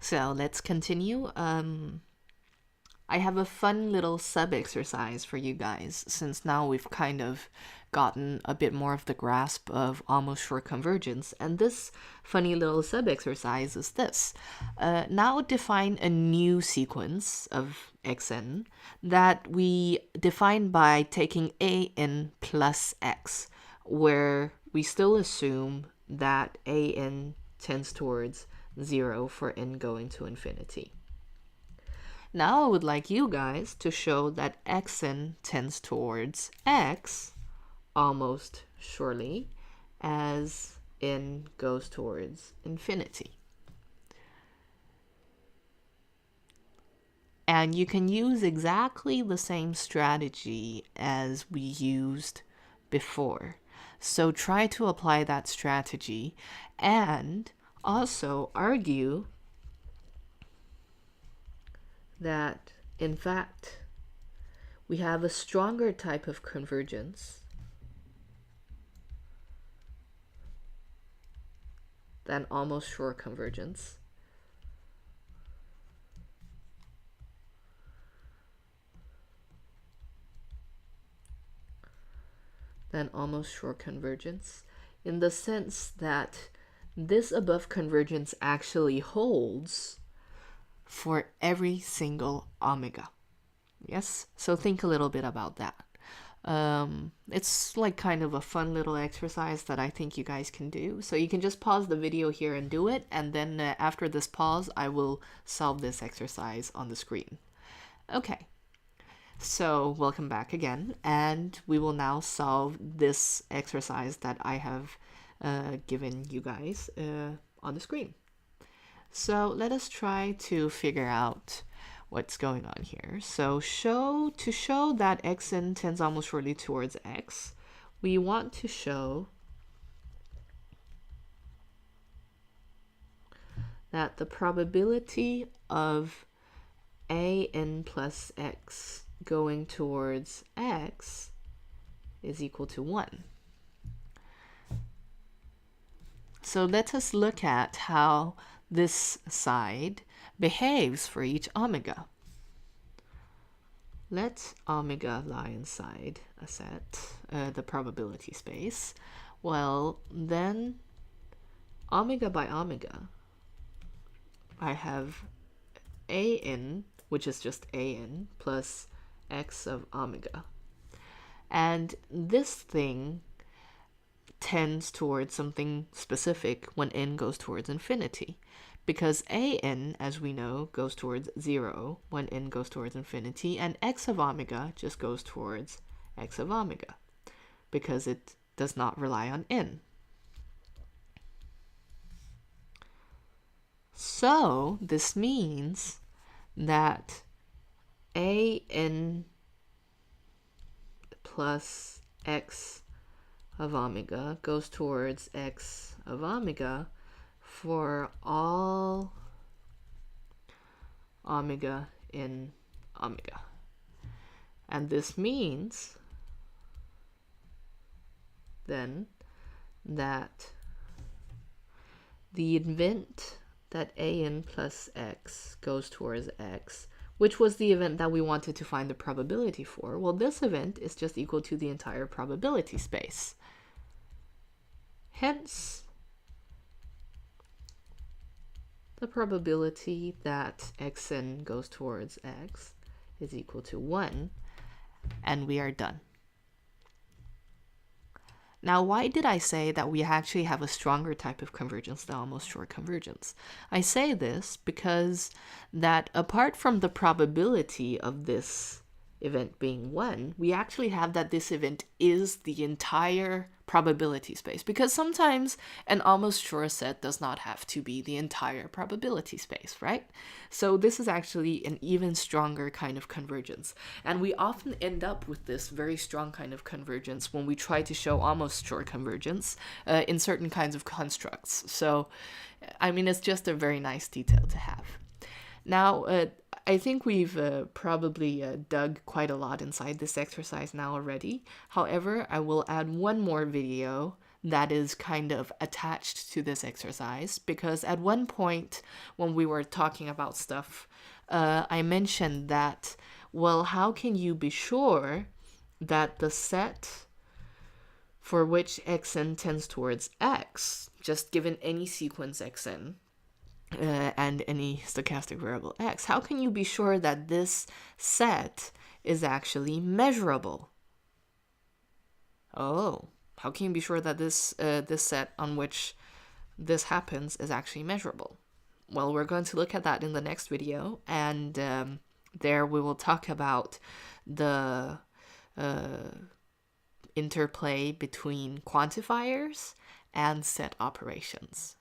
So let's continue. I have a fun little sub exercise for you guys since now we've kind of gotten a bit more of the grasp of almost sure convergence. And this funny little sub exercise is this. Now define a new sequence of xn that we define by taking an plus x, where we still assume that an tends towards 0 for n going to infinity. Now I would like you guys to show that xn tends towards x almost surely as n goes towards infinity. And you can use exactly the same strategy as we used before. So try to apply that strategy and also argue that, in fact, we have a stronger type of convergence than almost sure convergence. Than almost sure convergence, in the sense that this above convergence actually holds for every single omega. Yes? So think a little bit about that. It's like kind of a fun little exercise that I think you guys can do. So you can just pause the video here and do it, and then after this pause, I will solve this exercise on the screen. Okay. So welcome back again, and we will now solve this exercise that I have given you guys on the screen. So let us try to figure out what's going on here. So to show that xn tends almost surely towards x, we want to show that the probability of an plus x going towards x is equal to 1. So let us look at how this side behaves for each omega. Let omega lie inside a set, the probability space. Well, then omega by omega, I have an, which is just an, plus x of omega. And this thing tends towards something specific when n goes towards infinity, because an, as we know, goes towards 0 when n goes towards infinity, and x of omega just goes towards x of omega, because it does not rely on n. So this means that an plus x of omega goes towards x of omega for all omega in omega. And this means then that the event that an plus x goes towards x, which was the event that we wanted to find the probability for, well, this event is just equal to the entire probability space. Hence, the probability that xn goes towards x is equal to 1, and we are done. Now, why did I say that we actually have a stronger type of convergence than almost sure convergence? I say this because that apart from the probability of this event being 1, we actually have that this event is the entire probability space, because sometimes an almost sure set does not have to be the entire probability space, right? So this is actually an even stronger kind of convergence, and we often end up with this very strong kind of convergence when we try to show almost sure convergence in certain kinds of constructs. So I mean, it's just a very nice detail to have. Now, I think we've probably dug quite a lot inside this exercise now already. However, I will add one more video that is kind of attached to this exercise, because at one point when we were talking about stuff, I mentioned that, well, how can you be sure that the set for which xn tends towards x, just given any sequence xn, and any stochastic variable x, how can you be sure that this set is actually measurable? Oh, how can you be sure that this set on which this happens is actually measurable? Well, we're going to look at that in the next video, and there we will talk about the interplay between quantifiers and set operations.